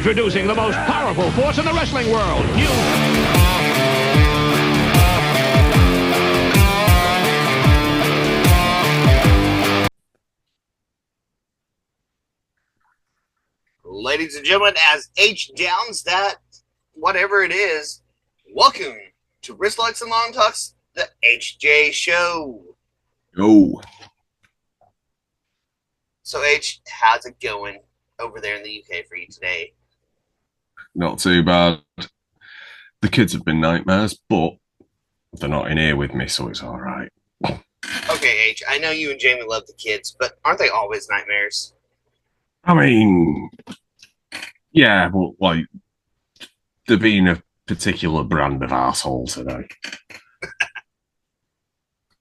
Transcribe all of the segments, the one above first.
Introducing the most powerful force in the wrestling world. Ladies and gentlemen, as H downs that, whatever it is, welcome to Wristlocks and Long Talks, the HJ Show. Yo. So, H, how's it going over there in the UK for you today? Not too bad. The kids have been nightmares, but they're not in here with me, so it's all right. Okay, H, I know you and Jamie love the kids, but aren't they always nightmares? I mean, yeah, but like, they're being a particular brand of arsehole today.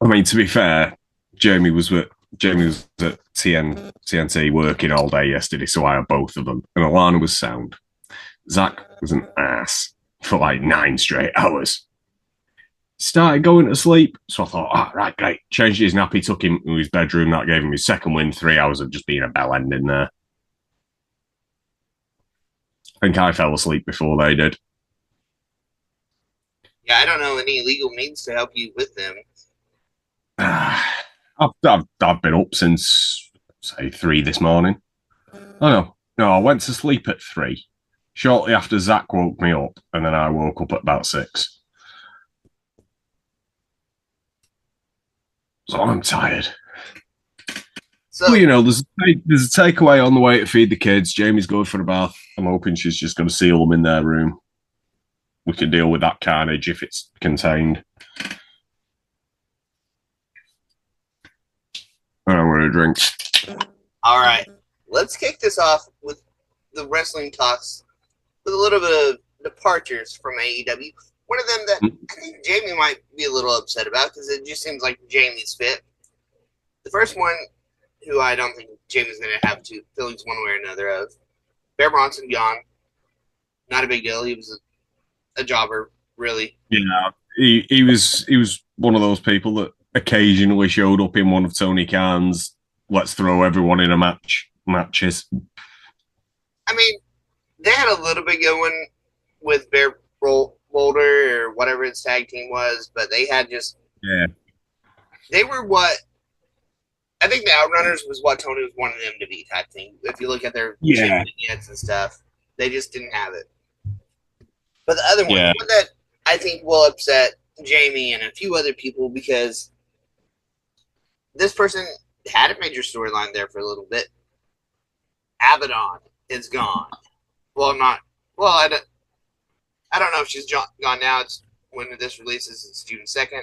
I mean, to be fair, Jamie was at TNT working all day yesterday, so I had both of them, and Alana was sound. Zach was an ass for like 9 straight hours. Started going to sleep, so I thought, right, great. Changed his nappy, took him to his bedroom. That gave him his second win. 3 hours of just being a bell end in there. I think I fell asleep before they did. Yeah, I don't know any legal means to help you with them. I've been up since, say, 3 this morning. Oh, no, I went to sleep at 3. Shortly after Zach woke me up, and then I woke up at about 6. So I'm tired. So, well, you know, there's a takeaway on the way to feed the kids. Jamie's going for a bath. I'm hoping she's just going to seal them in their room. We can deal with that carnage if it's contained. I don't want to drink. All right. Let's kick this off with the wrestling talks with a little bit of departures from AEW. One of them that I think Jamie might be a little upset about because it just seems like Jamie's fit. The first one, who I don't think Jamie's going to have feelings one way or another of, Bear Bronson gone. Not a big deal. He was a jobber, really. Yeah, he was one of those people that occasionally showed up in one of Tony Khan's let's throw everyone in a matches. I mean, they had a little bit going with Bear Boulder or whatever his tag team was, but they had just... Yeah. They were what... I think the Outrunners was what Tony was wanting them to be type thing. If you look at their vignettes and stuff, they just didn't have it. But the other one, the one that I think will upset Jamie and a few other people because this person had a major storyline there for a little bit. Abaddon is gone. I don't know if she's gone now. It's when this releases, it's June 2nd.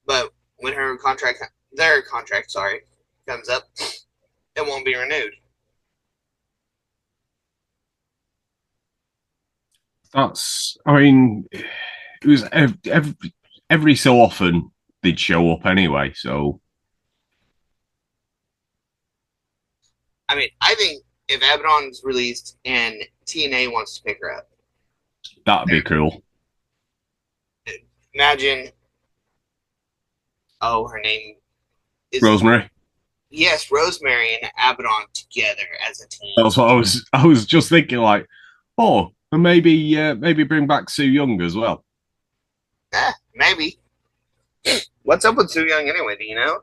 But when their contract comes up, it won't be renewed. It was every so often they'd show up anyway, so. I mean, I think if Abaddon's released and TNA wants to pick her up, that'd be cool. Imagine, her name is Rosemary. Yes, Rosemary and Abaddon together as a team. That's what I was just thinking, like, and maybe bring back Sue Young as well. Maybe. What's up with Sue Young anyway? Do you know?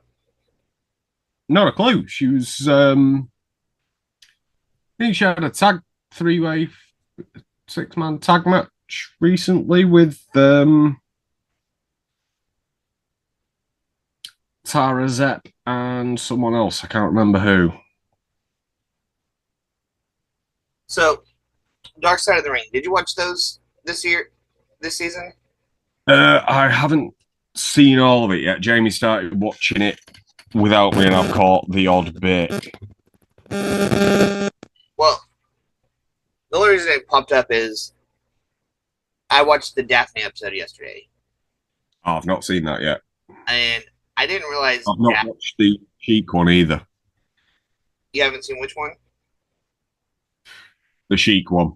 Not a clue. She was. I think she had a 3-way 6-man tag match recently with Tara Zepp and someone else. I can't remember who. So, Dark Side of the Ring. Did you watch those this season? I haven't seen all of it yet. Jamie started watching it without me, and I've caught the odd bit. Well, the only reason it popped up is I watched the Daphne episode yesterday. Oh, I've not seen that yet. And I didn't realize... I've not watched the Sheik one either. You haven't seen which one? The Sheik one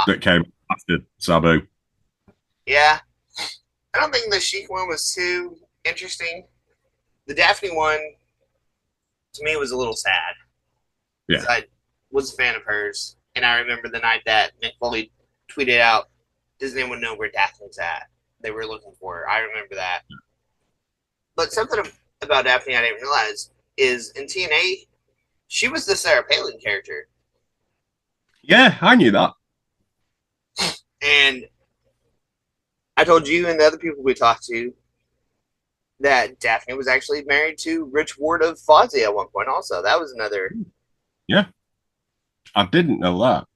that came after Sabu. Yeah. I don't think the Sheik one was too interesting. The Daphne one, to me, was a little sad. Yeah. I was a fan of hers. And I remember the night that Nick Foley tweeted out, "Does anyone know where Daphne's at?" They were looking for her. I remember that. But something about Daphne I didn't realize is in TNA, she was the Sarah Palin character. Yeah, I knew that. And I told you and the other people we talked to that Daphne was actually married to Rich Ward of Fozzy at one point also. That was another... Yeah. I didn't know that.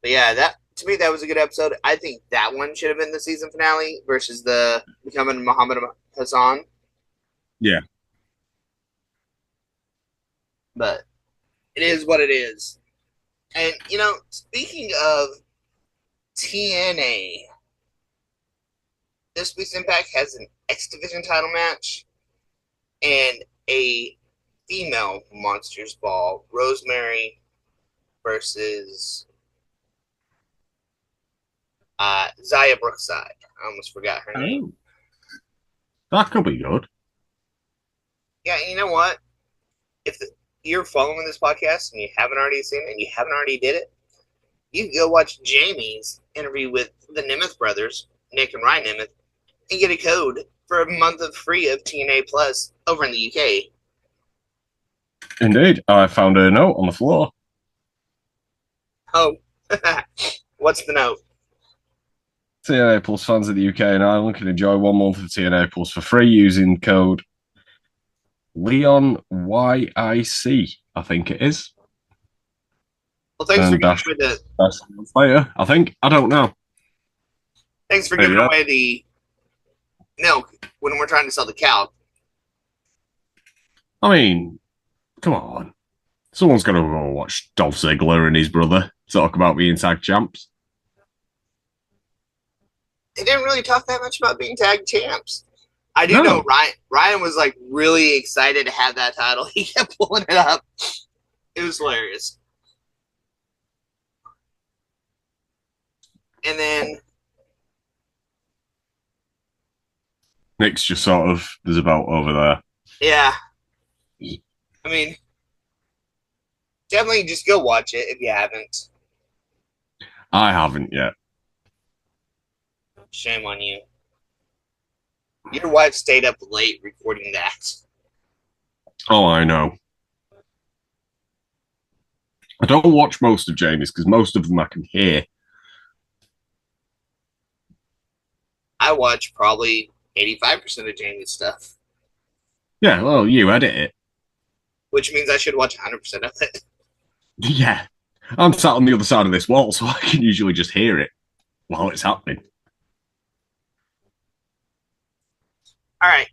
But yeah, that to me, that was a good episode. I think that one should have been the season finale versus the Becoming Muhammad Hassan. Yeah. But it is what it is. And, you know, speaking of TNA, this week's Impact has an X Division title match and a female Monsters Ball, Rosemary versus Zaya Brookside. I almost forgot her name. That could be good. Yeah, you know what? If you're following this podcast and you haven't already seen it and you haven't already did it, you can go watch Jamie's interview with the Nemeth brothers, Nick and Ryan Nemeth, and get a code for a month of free of TNA Plus over in the UK. Indeed. I found a note on the floor. Oh, what's the note? TNA Plus fans of the UK and Ireland can enjoy 1 month of TNA Plus for free using code Leon YIC, I think it is. Well, thanks for giving away the... I think. I don't know. Thanks for giving away the milk when we're trying to sell the cow. I mean, come on. Someone's got to go watch Dolph Ziggler and his brother talk about being tag champs. They didn't really talk that much about being tag champs. I do know Ryan was like really excited to have that title. He kept pulling it up. It was hilarious. And then Nick's just sort of, there's a belt over there. Yeah. I mean, definitely just go watch it if you haven't. I haven't yet. Shame on you. Your wife stayed up late recording that. Oh, I know. I don't watch most of Jamie's because most of them I can hear. I watch probably 85% of Jamie's stuff. Yeah, well, you edit it. Which means I should watch 100% of it. Yeah. I'm sat on the other side of this wall, so I can usually just hear it while it's happening. All right.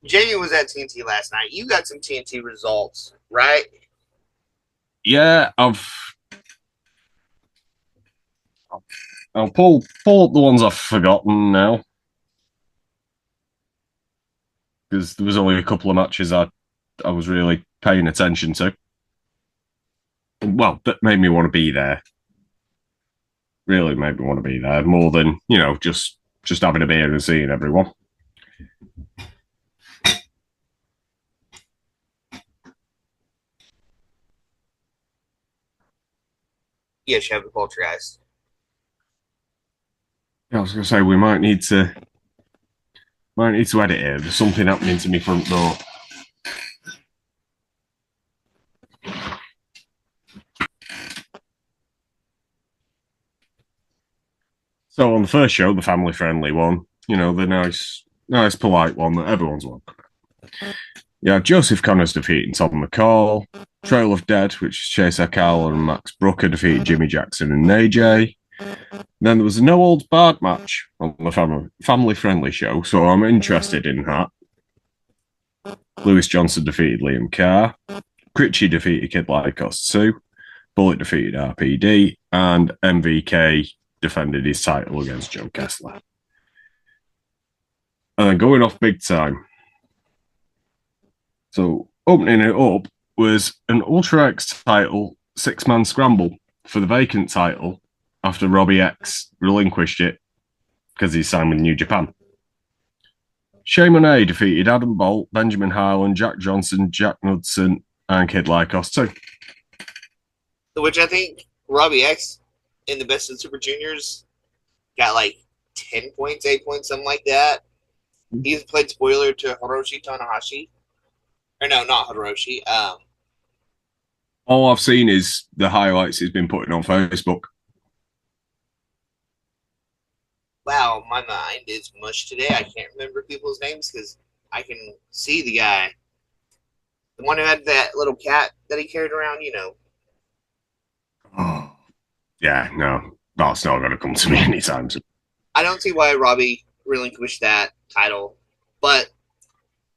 Jamie was at TNT last night. You got some TNT results, right? Yeah, I'll pull up the ones I've forgotten now. Because there was only a couple of matches I was really paying attention to. Well, that made me want to be there. Really made me want to be there more than, you know, just having a beer and seeing everyone. Yes, you have the Poltergeist. I was going to say, we might need to edit it. There's something happening to me front door. So on the first show, the family-friendly one, you know, the nice, polite one that everyone's welcome. Yeah, Joseph Connors defeating Tom McCall. Trail of Dead, which is Chase Akal and Max Brooker defeated Jimmy Jackson and AJ. Then there was a No Holds Barred match on the family-friendly show, so I'm interested in that. Lewis Johnson defeated Liam Carr. Critchie defeated Kid Lycos 2. Bullet defeated RPD. And MVK defended his title against Joe Kessler. And then going off big time. So opening it up was an Ultra X title 6-man scramble for the vacant title after Robbie X relinquished it because he signed with New Japan. Shea Monet defeated Adam Bolt, Benjamin Harlan, Jack Johnson, Jack Knudsen, and Kid Lycos 2. Which I think Robbie X in the Best of Super Juniors got like 10 points, 8 points, something like that. He's played spoiler to Hiroshi Tanahashi. Or no, not Hiroshi. All I've seen is the highlights he's been putting on Facebook. Wow, my mind is mush today. I can't remember people's names because I can see the guy. The one who had that little cat that he carried around, you know. Oh, yeah, no, that's not going to come to me anytime soon. I don't see why Robbie relinquished that title, but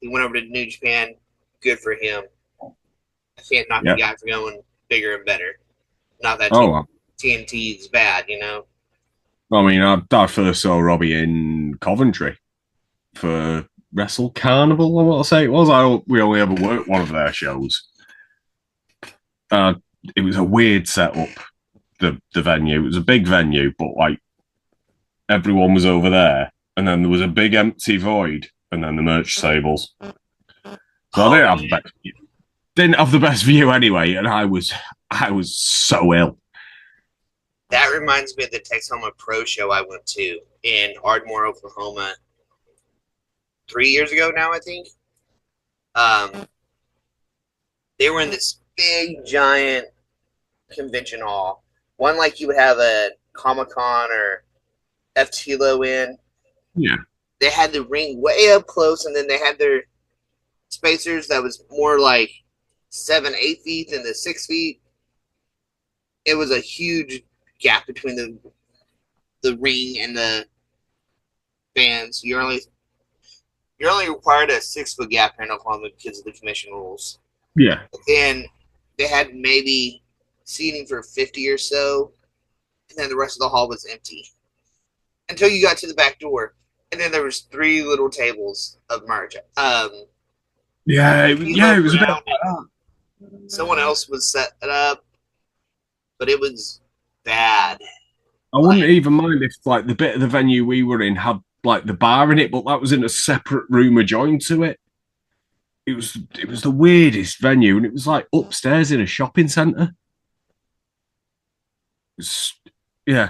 he went over to New Japan. Good for him. I can't knock the guy for going bigger and better. Not that TNT is bad, you know. I mean, I first saw Robbie in Coventry for Wrestle Carnival, I want to say it was. We only ever worked one of their shows. It was a weird setup, the venue. It was a big venue, but like everyone was over there, and then there was a big empty void, and then the merch tables. So I didn't have the best view anyway, and I was so ill. That reminds me of the Texoma Pro show I went to in Ardmore, Oklahoma 3 years ago now, I think. They were in this big, giant convention hall. One like you would have a Comic-Con or FTLO in. Yeah. They had the ring way up close, and then they had their spacers that was more like 7-8 feet than the 6 feet. It was a huge gap between the ring and the fans. You're only required a 6 foot gap here in Oklahoma because of the commission rules. Yeah. And they had maybe seating for 50 or so, and then the rest of the hall was empty until you got to the back door, and then there was 3 little tables of merch. It was a bit like that. Someone else was set it up, but it was bad. I wouldn't even mind if like the bit of the venue we were in had like the bar in it, but that was in a separate room adjoined to it. It was the weirdest venue, and it was like upstairs in a shopping centre.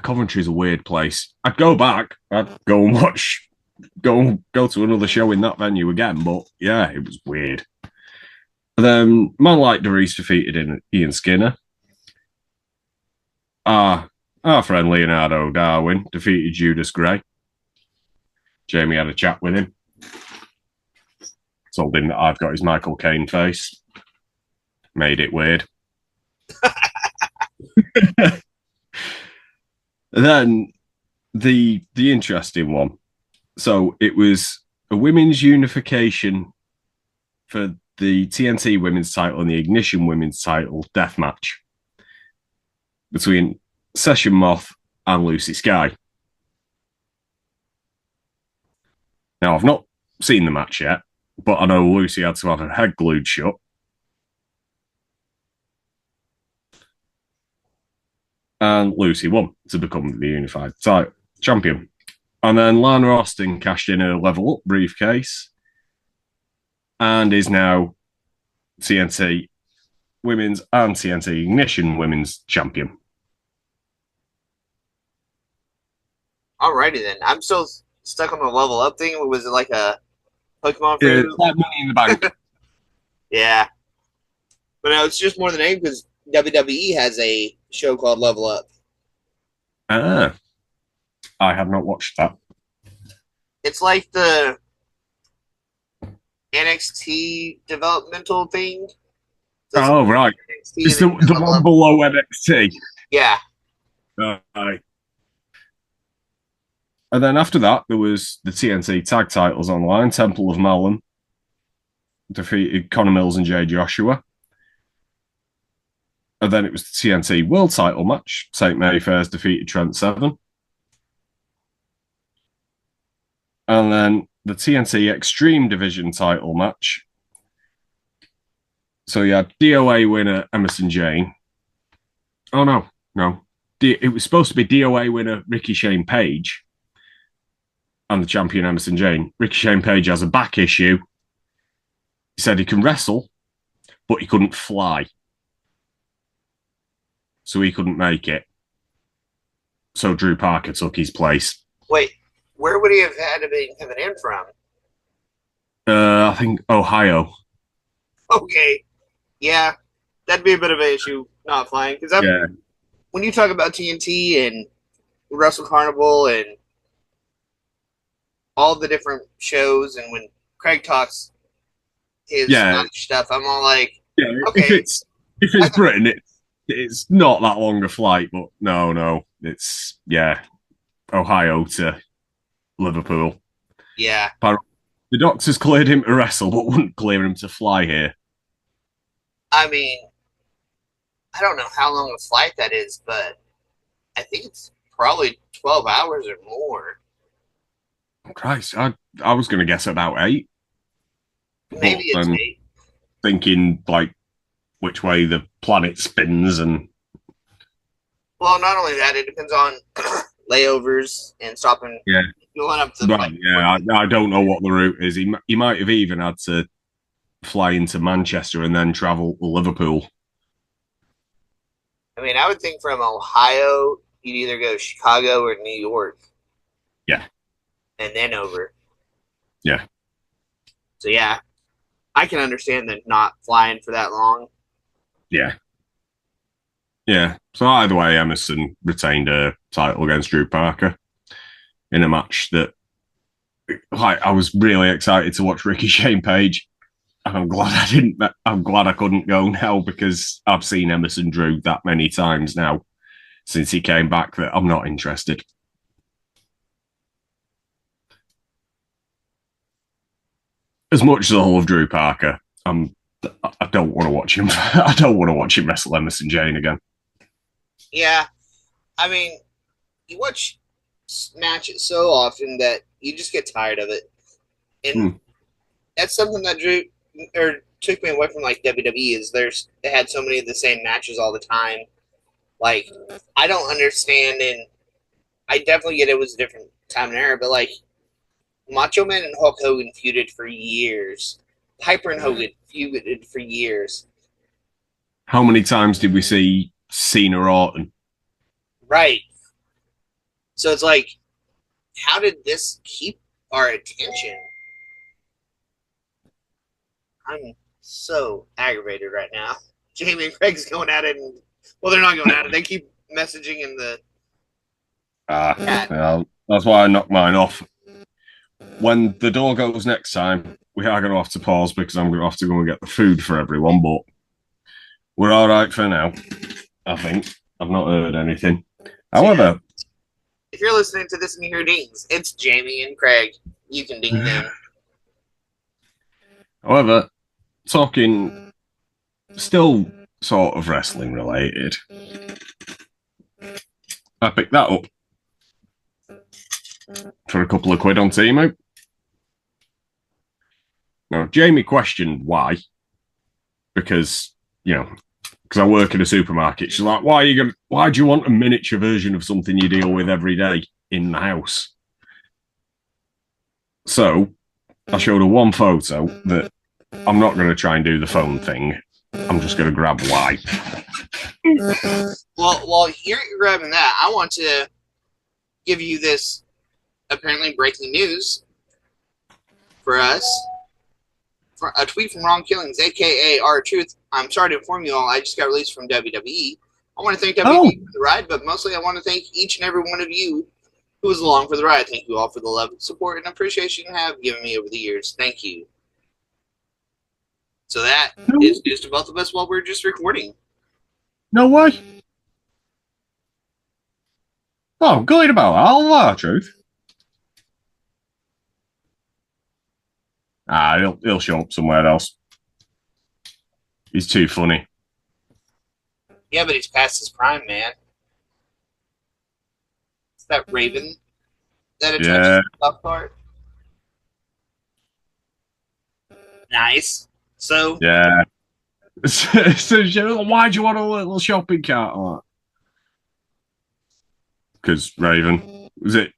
Coventry's a weird place. I'd go back. I'd go and go to another show in that venue again, but yeah, it was weird. And then man like Doris defeated Ian Skinner. Our friend Leonardo Darwin defeated Judas Gray. Jamie had a chat with him. Told him that I've got his Michael Caine face. Made it weird. And then the interesting one. So it was a women's unification for the TNT women's title and the Ignition women's title death match between Session Moth and Lucy Sky. Now, I've not seen the match yet, but I know Lucy had to have her head glued shut. And Lucy won to become the unified title champion. And then Lana Austin cashed in a level up briefcase and is now TNT Women's and TNT Ignition Women's champion. Alrighty then. I'm still stuck on the level up thing. Was it like a Pokemon fruit? It's like Money in the Bank. Yeah. But no, it's just more than name because WWE has a show called Level Up. I have not watched that. It's like the NXT developmental thing. So right. It's the one below NXT. Yeah. Right. And then after that, there was the TNT tag titles online. Temple of Malum defeated Connor Mills and Jay Joshua. And then it was the TNT World title match. St. Mayfair's defeated Trent Seven. And then the TNT Extreme Division title match. So you had DOA winner Emerson Jane. Oh, no. It was supposed to be DOA winner Ricky Shane Page and the champion Emerson Jane. Ricky Shane Page has a back issue. He said he can wrestle, but he couldn't fly. so he couldn't make it. So Drew Parker took his place. Wait, where would he have had to be coming in from? I think Ohio. Okay, yeah, that'd be a bit of an issue not flying because when you talk about TNT and Wrestle Carnival and all the different shows, and when Craig talks his Scottish stuff, I'm all like, okay. If it's Britain, it's not that long a flight, but no, it's Ohio to Liverpool. Yeah. The doctors cleared him to wrestle, but wouldn't clear him to fly here. I mean, I don't know how long a flight that is, but I think it's probably 12 hours or more. Christ, I was going to guess about 8. Maybe it's 8. Thinking, like, which way the planet spins and... Well, not only that, it depends on layovers and stopping. Yeah. Going up to I don't know what the route is. He might have even had to fly into Manchester and then travel to Liverpool. I mean, I would think from Ohio, you'd either go Chicago or New York. Yeah. And then over. Yeah. So, yeah, I can understand that not flying for that long. Yeah. Yeah. So either way, Emerson retained a title against Drew Parker in a match that, like, I was really excited to watch Ricky Shane Page. And I'm glad I couldn't go now because I've seen Emerson Drew that many times now since he came back that I'm not interested. As much as I love Drew Parker, I don't want to watch him. I don't want to watch him wrestle Emerson Jane again. Yeah, I mean, you watch matches so often that you just get tired of it, and that's something that took me away from like WWE. Is they had so many of the same matches all the time. Like, I don't understand, and I definitely get it was a different time and era, but like Macho Man and Hulk Hogan feuded for years. Piper and Hogan feuded for years. How many times did we see Cena Orton? Right. So it's like, how did this keep our attention? I'm so aggravated right now. Jamie and Craig's going at it, and well, they're not going at it. They keep messaging in the. Well, that's why I knocked mine off. When the door goes next time, we are going to have to pause because I'm going to have to go and get the food for everyone. But we're all right for now, I think. I've not heard anything. However, if you're listening to this and you hear dings, it's Jamie and Craig. You can ding them. However, talking still sort of wrestling related, I picked that up for a couple of quid on Temu. Now, Jamie questioned why, because I work in a supermarket. She's like, why do you want a miniature version of something you deal with every day in the house? So I showed her one photo that I'm not going to try and do the phone thing. I'm just going to grab why. Well, while you're grabbing that, I want to give you this apparently breaking news for us. For a tweet from Ron Killings, a.k.a. R-Truth. I'm sorry to inform you all, I just got released from WWE. I want to thank WWE for the ride, but mostly I want to thank each and every one of you who was along for the ride. Thank you all for the love, support, and appreciation you have given me over the years. Thank you. So that is news to both of us while we're just recording. No way. Oh, good about that. I'll R-Truth. He'll show up somewhere else. He's too funny. Yeah, but he's past his prime, man. It's that Raven that attracts the top part. Nice. So yeah. So why do you want a little shopping cart? Because Raven, was it?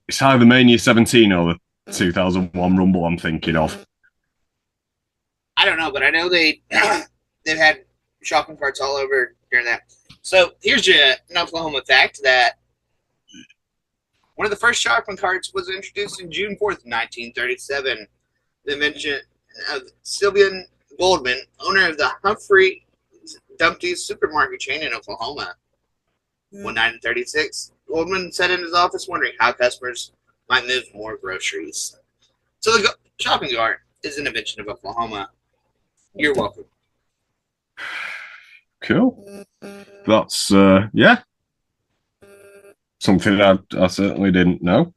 It's either Mania 17 or the 2001 Rumble I'm thinking of. I don't know, but I know they've had shopping carts all over during that. So here's an Oklahoma fact that one of the first Sharpman cards was introduced in June 4th, 1937. The invention of Sylvan Goldman, owner of the Humphrey Dumpty's supermarket chain in Oklahoma. One night in 36, Goldman sat in his office wondering how customers might move more groceries. So the shopping cart is an invention of Oklahoma. You're welcome. Cool. That's, yeah. Something I certainly didn't know.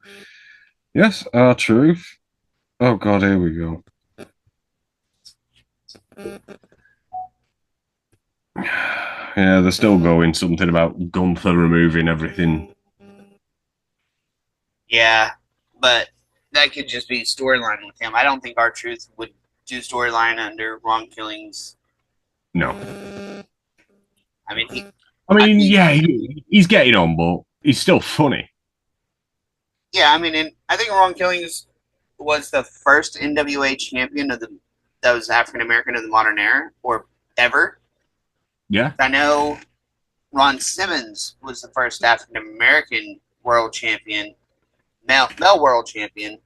Yes, truth. Oh, God, here we go. Yeah, they're still going something about Gunther removing everything. Yeah, but that could just be storyline with him. I don't think R-Truth would do storyline under Ron Killings. No. I mean, yeah, he's getting on, but he's still funny. Yeah, I mean, I think Ron Killings was the first NWA champion that was African American of the modern era or ever. Yeah. I know Ron Simmons was the first African American world champion, male world champion,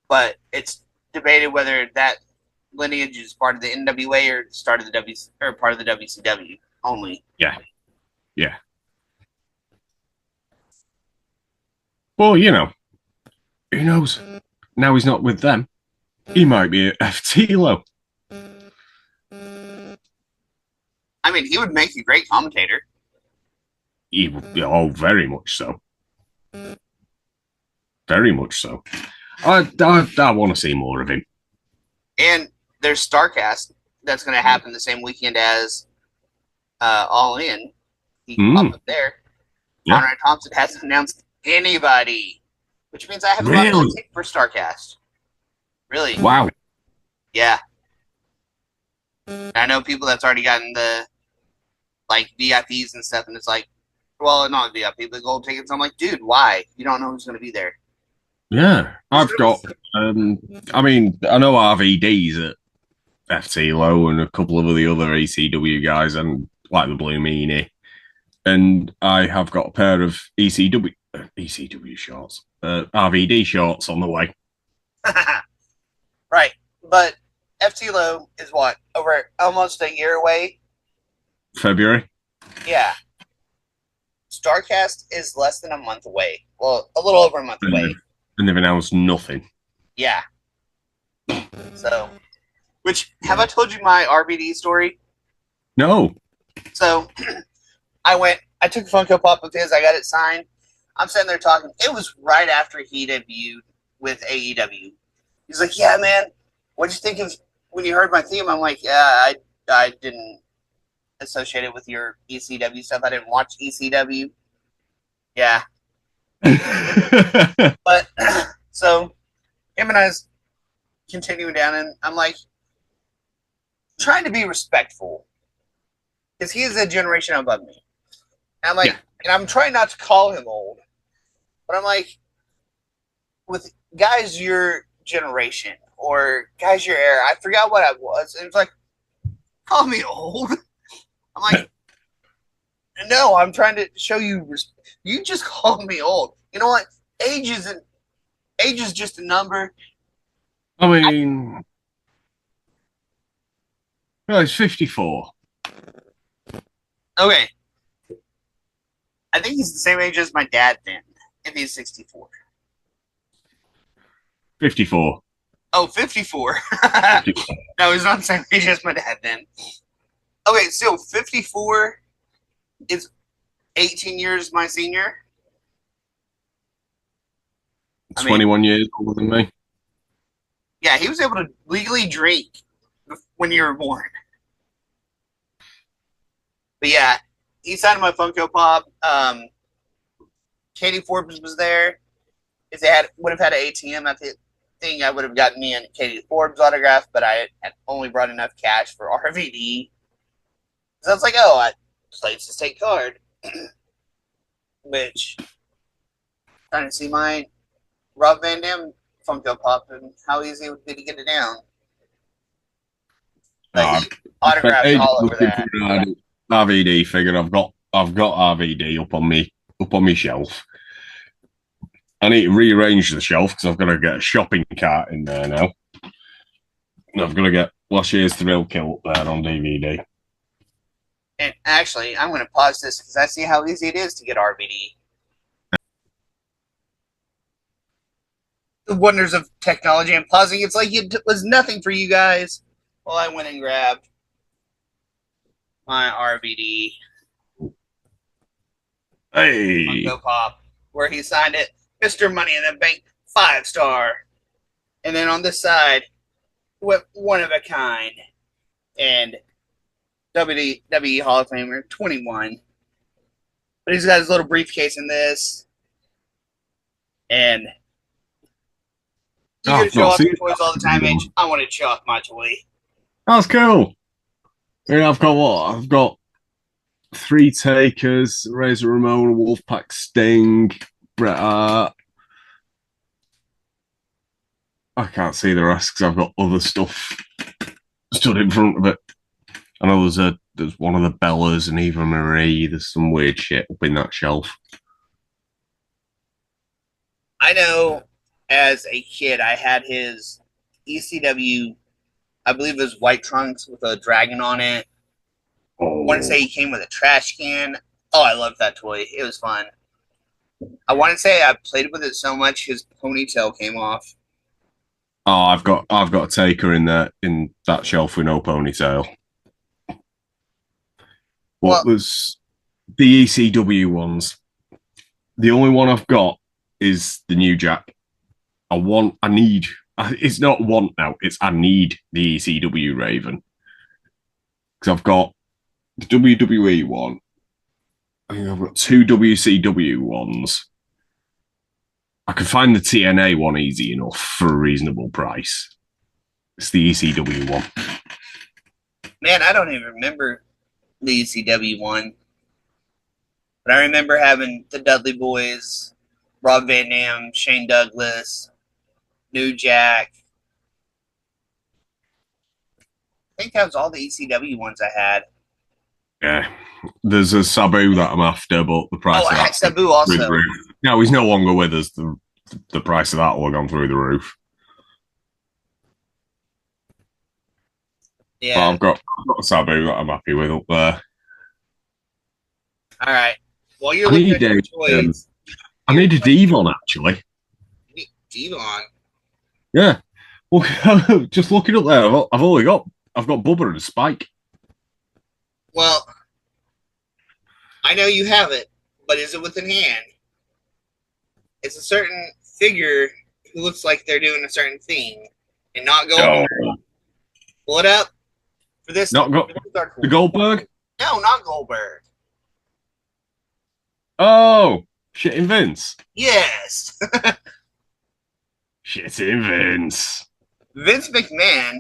but it's debated whether that lineage is part of the NWA or part of the WCW only. Yeah. Yeah. Well, you know, who knows? Now he's not with them. He might be at FTLO. I mean, he would make a great commentator. Very much so. Very much so. I want to see more of him. And there's StarCast that's going to happen the same weekend as All In. He can pop up there. Yeah. Conrad Thompson hasn't announced anybody, which means I have a lot to take for StarCast. Really? Wow. Yeah. I know people that's already gotten the VIPs and stuff, and it's like, well, not VIP, but gold tickets. I'm like, dude, why? You don't know who's going to be there. Yeah, I've got. I know RVD's at FTLO and a couple of the other ECW guys, and like the Blue Meanie, and I have got a pair of ECW shorts, RVD shorts on the way. Right, but FTLO is what, over almost a year away? February. Yeah. StarCast is less than a month away. Well, a little over a month away. And they've announced nothing. Yeah. So, have I told you my RVD story? No. So, I took a Funko Pop of his, I got it signed. I'm sitting there talking. It was right after he debuted with AEW. He's like, yeah, man, what'd you think of when you heard my theme? I'm like, yeah, I didn't associate it with your ECW stuff. I didn't watch ECW. Yeah. But, so, him and I was continuing down, and I'm like, trying to be respectful. Because he is a generation above me. And I'm like, and I'm trying not to call him old. But I'm like, with guys your generation, or guys your era, I forgot what I was. And it's like, call me old. I'm like, no, I'm trying to show you. You just called me old. You know what? Age is just a number. I mean, well, he's 54. Okay. I think he's the same age as my dad then, if he's 64. 54. Oh, 54. No, he's not the same age as my dad then. Okay, so 54 is 18 years my senior. 21 years older than me. Yeah, he was able to legally drink when you were born. But yeah, he signed my Funko Pop. Katie Forbes was there. If they would have had an ATM at the thing, I would have gotten me and Katie Forbes autograph, but I had only brought enough cash for RVD. So I was like, oh, I played to take card. Which, trying to see my Rob Van Dam Funko Pop and how easy it would be to get it down. Like, autographs all over that. RVD figure. I've got RVD up on me shelf. I need to rearrange the shelf because I've got to get a shopping cart in there now. And I've got to get last year's Thrill Kill up there on DVD. And actually, I'm going to pause this because I see how easy it is to get RVD. The wonders of technology and pausing. It's like it was nothing for you guys. Well, I went and grabbed my RVD. Hey! Funko Pop, where he signed it, Mr. Money in the Bank, 5-star. And then on this side, one of a kind. And WWE Hall of Famer, 21. But he's got his little briefcase in this. And you get to show off your toys all the time, Mitch. I wanted to show off my toy. That's cool. Yeah, I've got what? I've got 3 Takers, Razor Ramon, Wolfpack Sting, Bret Hart. I can't see the rest because I've got other stuff stood in front of it. I know there's one of the Bellas and Eva Marie. There's some weird shit up in that shelf. I know as a kid I had his ECW, I believe it was white trunks with a dragon on it. I want to say he came with a trash can. Oh, I loved that toy. It was fun. I want to say I played with it so much his ponytail came off. Oh, I've got a Taker in that shelf with no ponytail. Well, there's the ECW ones. The only one I've got is the New Jack. It's not want now, it's I need the ECW Raven. Because I've got the WWE one. I think I've got 2 WCW ones. I can find the TNA one easy enough for a reasonable price. It's the ECW one. Man, I don't even remember the ECW one. But I remember having the Dudley Boys, Rob Van Dam, Shane Douglas, New Jack. I think that was all the ECW ones I had. Yeah. There's a Sabu that I'm after, but the price of that... Sabu also. No, he's no longer with us. The price of that will have gone through the roof. Yeah. But I've got a Sabu that I'm happy with up there. All right. Well, you're looking at your toys. I need a Devon, actually. Devon? Yeah. Well, just looking up there, I've got Bubba and Spike. Well, I know you have it, but is it within hand? It's a certain figure who looks like they're doing a certain thing and not Goldberg. Pull it up for this. The Goldberg? No, not Goldberg. Oh, shit in Vince. Yes. Shit in Vince. Vince McMahon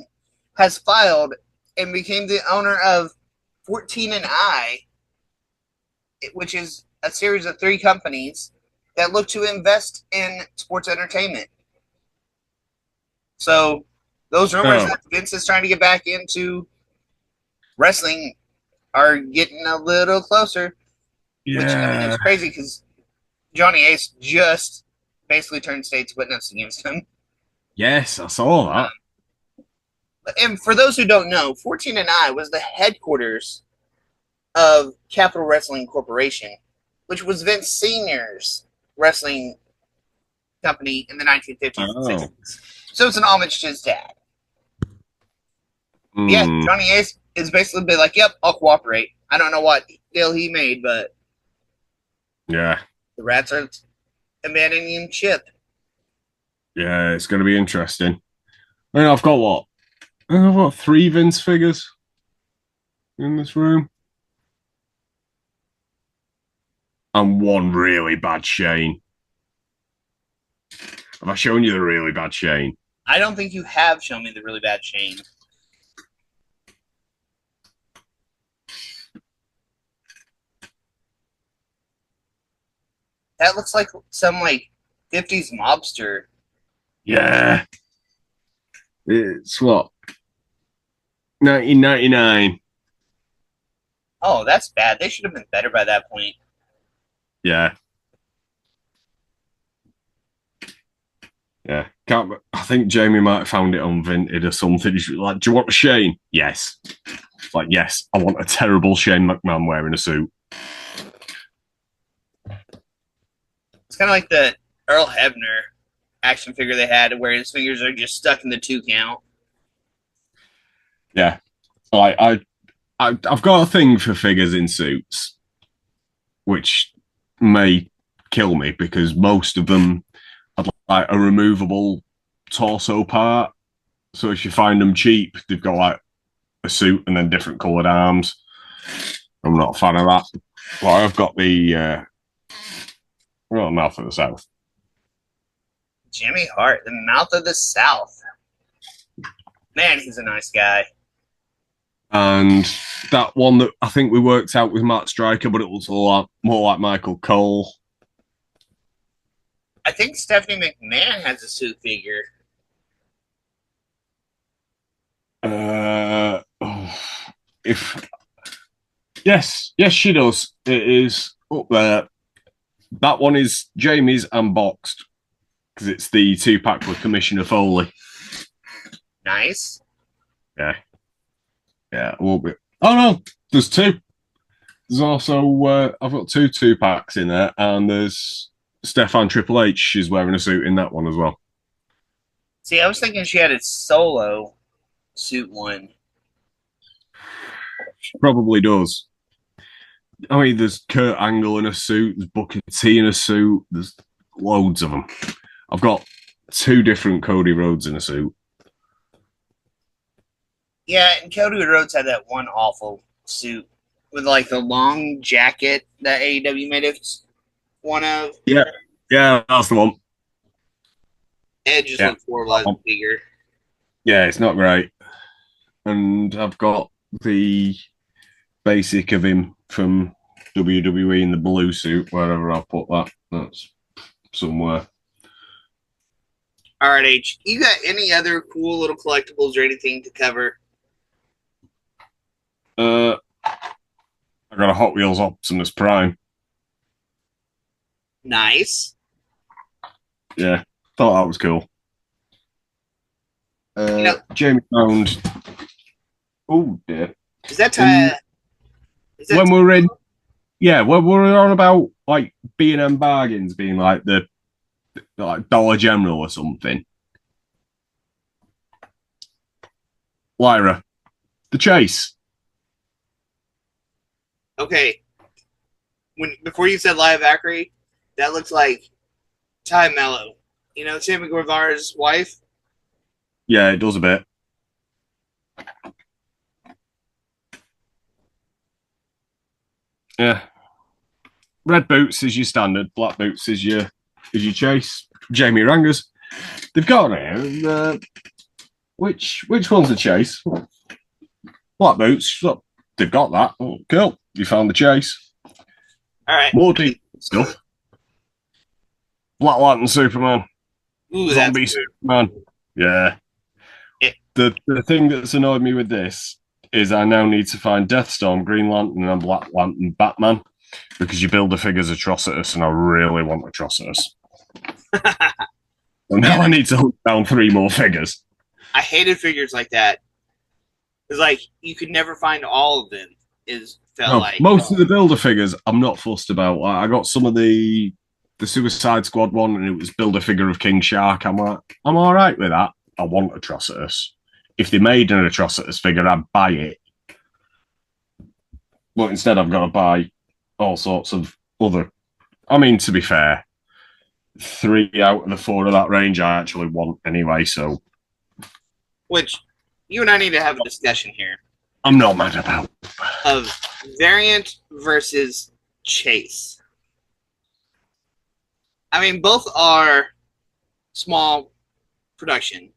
has filed and became the owner of 14 and I, which is a series of 3 companies that look to invest in sports entertainment. So those rumors that Vince is trying to get back into wrestling are getting a little closer. Yeah. Which, I mean, it's crazy because Johnny Ace just basically turned state's witness against him. Yes, I saw that. And for those who don't know, 14 and I was the headquarters of Capital Wrestling Corporation, which was Vince Sr.'s wrestling company in the 1950s and 60s. So it's an homage to his dad. Yeah, Johnny Ace is basically been like, yep, I'll cooperate. I don't know what deal he made, but yeah, the Rats are abandoning Chip. Yeah, it's going to be interesting. I mean, I've got 3 Vince figures in this room. And 1 really bad Shane. Have I shown you the really bad Shane? I don't think you have shown me the really bad Shane. That looks like some 50s mobster. Yeah. It's what? 1999. Oh, that's bad. They should have been better by that point. Yeah. Yeah. I think Jamie might have found it on Vinted or something. He's like, do you want a Shane? Yes. It's like, yes, I want a terrible Shane McMahon wearing a suit. It's kind of like the Earl Hebner action figure they had where his fingers are just stuck in the 2 count. Yeah. I've got a thing for figures in suits, which may kill me because most of them are like a removable torso part. So if you find them cheap, they've got like a suit and then different coloured arms. I'm not a fan of that. Well, I've got the Mouth of the South. Jimmy Hart, the Mouth of the South. Man, he's a nice guy. And that one that I think we worked out with Matt Stryker, but it was a lot more like Michael Cole. I think Stephanie McMahon has a suit figure. Yes, she does. It is up there. That one is Jamie's unboxed because it's the 2-pack with Commissioner Foley. Nice. Yeah, a little bit. Oh no, there's 2. There's also I've got 2-packs in there, and there's Stefan Triple H is wearing a suit in that one as well. See, I was thinking she had a solo suit one. She probably does. I mean, there's Kurt Angle in a suit, there's Booker T in a suit, there's loads of them. I've got 2 different Cody Rhodes in a suit. Yeah, and Cody Rhodes had that one awful suit with like the long jacket that AEW made it one of. Yeah, that's the one. It just looked horrible as a figure. Yeah, it's not great. And I've got the basic of him from WWE in the blue suit, wherever I put that. That's somewhere. All right, H. You got any other cool little collectibles or anything to cover? I got a Hot Wheels Optimus Prime. Nice. Yeah, thought that was cool. Jamie found. Oh dear. Is that when we're in? Yeah, when we're on about like B&M bargains being like the like Dollar General or something. Lyra, the Chase. Okay. Before you said Live Ackery, that looks like Ty Mello. You know, Sammy Guevara's wife? Yeah, it does a bit. Yeah. Red boots is your standard, black boots is your Chase. Jamie Rangers. They've got it. Which one's the Chase? Black boots. They've got that. Oh, cool. You found the Chase. All right. More deep stuff. Black Lantern Superman. Ooh, Zombie Superman. Yeah. The thing that's annoyed me with this is I now need to find Deathstorm, Green Lantern, and Black Lantern Batman because you build the figures Atrocitus, and I really want Atrocitus. So now I need to hunt down 3 more figures. I hated figures like that. It's like you could never find all of them. Most of the builder figures I'm not fussed about. I got some of the Suicide Squad one, and it was build a figure of King Shark. I'm all right with that. I want Atrocitus. If they made an Atrocitus figure, I'd buy it. But instead, I've got to buy all sorts of other. I mean, to be fair, 3 out of the 4 of that range I actually want anyway. So, which you and I need to have a discussion here. I'm not mad about of variant versus Chase. I mean, both are small production.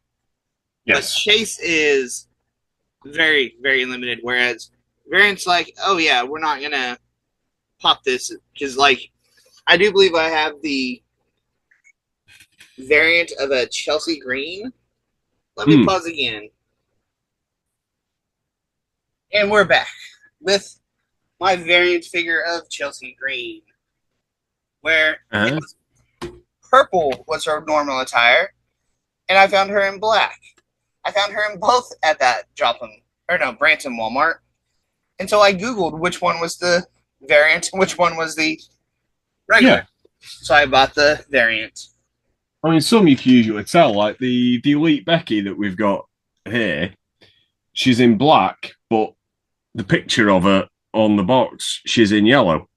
Yes. But Chase is very, very limited, whereas variant's like, oh yeah, we're not going to pop this. Because, like, I do believe I have the variant of a Chelsea Green. Let me pause again. And we're back with my variant figure of Chelsea Green, where it was purple was her normal attire, and I found her in black. I found her in both at that Branson Walmart. And so I Googled which one was the variant and which one was the regular. Yeah. So I bought the variant. I mean, some you can usually tell, like the Elite Becky that we've got here, she's in black, but the picture of her on the box, she's in yellow.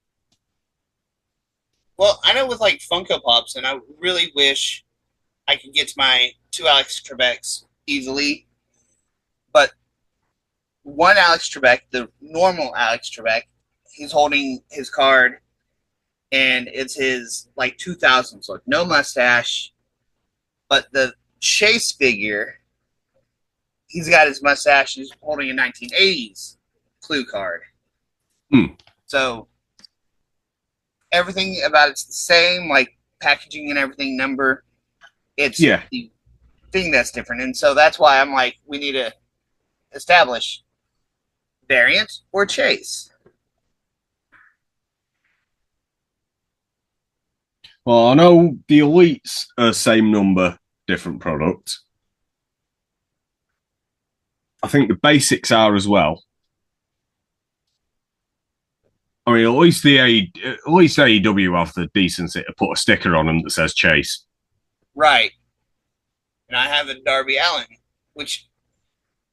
Well, I know with like Funko Pops, and I really wish I could get to my 2 Alex Trebeks easily, but one Alex Trebek, the normal Alex Trebek, he's holding his card, and it's his like 2000s look, no mustache, but the Chase figure, he's got his mustache, he's holding a 1980s clue card. So everything about it's the same, like packaging and everything, number. It's the thing that's different. And so that's why I'm like, we need to establish variant or Chase. Well, I know the Elites are same number, different product. I think the basics are as well. I mean, at least AEW have the decency to put a sticker on them that says Chase. Right. And I have a Darby Allin, which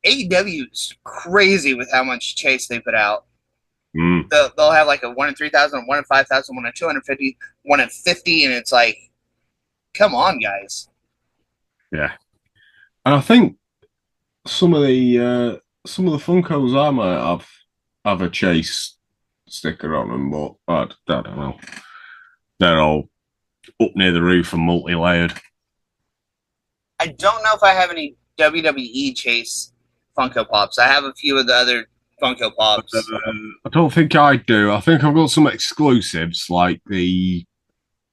AEW is crazy with how much Chase they put out. They'll have like a 1 in 3,000, 1 in 5,000, 1 in 250, 1 in 50, and it's like, come on, guys. Yeah. And I think some of the Funkos I might have a Chase sticker on them, but I don't know. They're all up near the roof and multi-layered. I don't know if I have any WWE Chase Funko Pops. I have a few of the other Funko Pops. I don't think I do. I think I've got some exclusives like the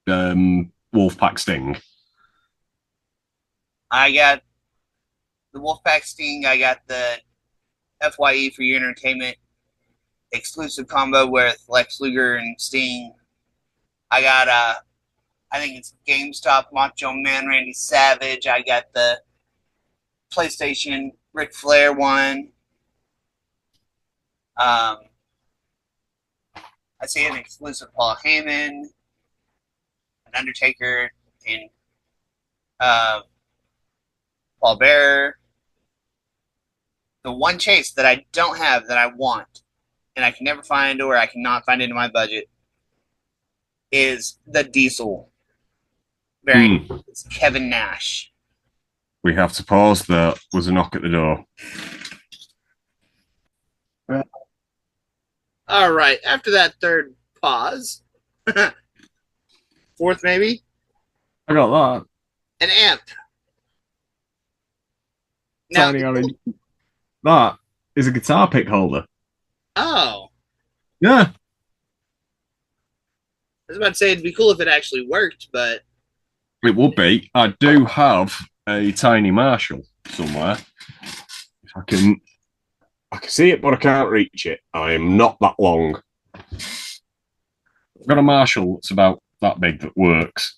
Wolfpack Sting. I got the Wolfpack Sting. I got the FYE for your entertainment exclusive combo with Lex Luger and Sting. I got I think it's GameStop Macho Man Randy Savage. I got the PlayStation Ric Flair one. I see an exclusive Paul Heyman, an Undertaker, and Paul Bearer. The one Chase that I don't have that I want, and I can never find or I cannot find into my budget, is the Diesel variant. It's Kevin Nash. We have to pause. There was a knock at the door. All right. After that third pause, fourth maybe, I got that. An amp. Now, that is a guitar pick holder. Oh. Yeah. I was about to say it'd be cool if it actually worked, but it would be. I do have a tiny Marshall somewhere. If I can see it, but I can't reach it. I am not that long. I've got a Marshall that's about that big that works.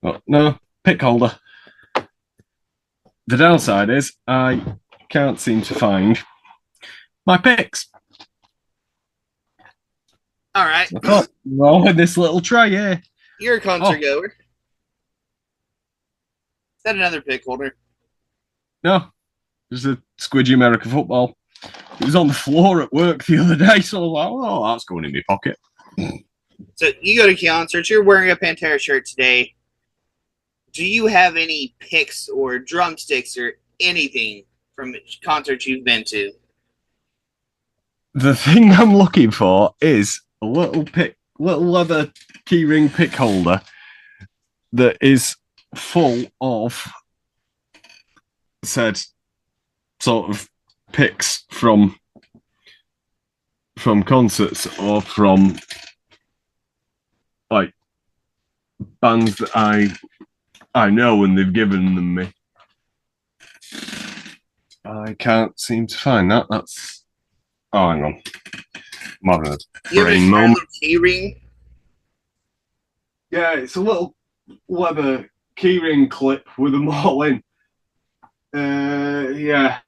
But no, pick holder. The downside is I can't seem to find my picks. All right. Oh, in this little tray here. You're a concert goer. Is that another pick holder? No. There's a Squidgy American Football. It was on the floor at work the other day, so I was like, oh, that's going in my pocket. So you go to concerts. You're wearing a Pantera shirt today. Do you have any picks or drumsticks or anything from concerts you've been to? The thing I'm looking for is a little leather keyring pick holder that is full of said sort of picks from concerts or from like bands that I know and they've given them me. I can't seem to find that. Oh, hang on. I'm having a You have brain a moment. little key ring. Yeah, it's a little leather keyring clip with them all in. Yeah,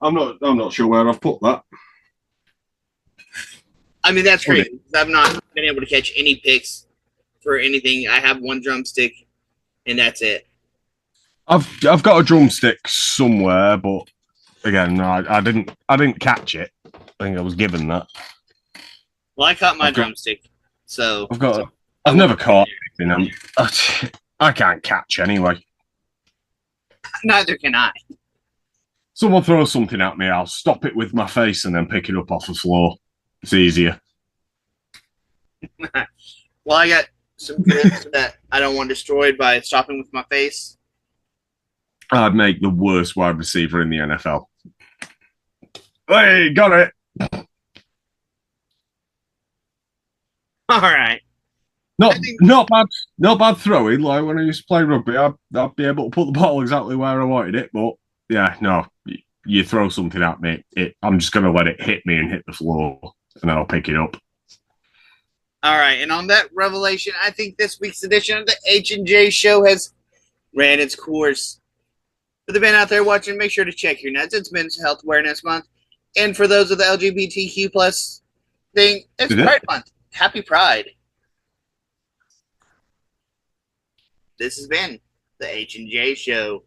I'm not sure where I've put that. I mean, that's great. I've not been able to catch any picks for anything. I have one drumstick, and that's it. I've got a drumstick somewhere, but again, no, I didn't catch it. I think I was given that. Well, I caught my drumstick, so I've never caught anything. I can't catch anyway. Neither can I. Someone throws something at me, I'll stop it with my face and then pick it up off the floor. It's easier. Well, I got some grips that I don't want destroyed by stopping with my face. I'd make the worst wide receiver in the NFL. Hey, got it. All right. Not bad throwing. Like when I used to play rugby, I'd be able to put the ball exactly where I wanted it. But yeah, no, you throw something at me, I'm just going to let it hit me and hit the floor, and then I'll pick it up. All right, and on that revelation, I think this week's edition of the H&J Show has ran its course. For the band out there watching, make sure to check your nuts. It's Men's Health Awareness Month. And for those of the LGBTQ plus thing, it's Pride Month. Happy Pride. This has been the H&J Show.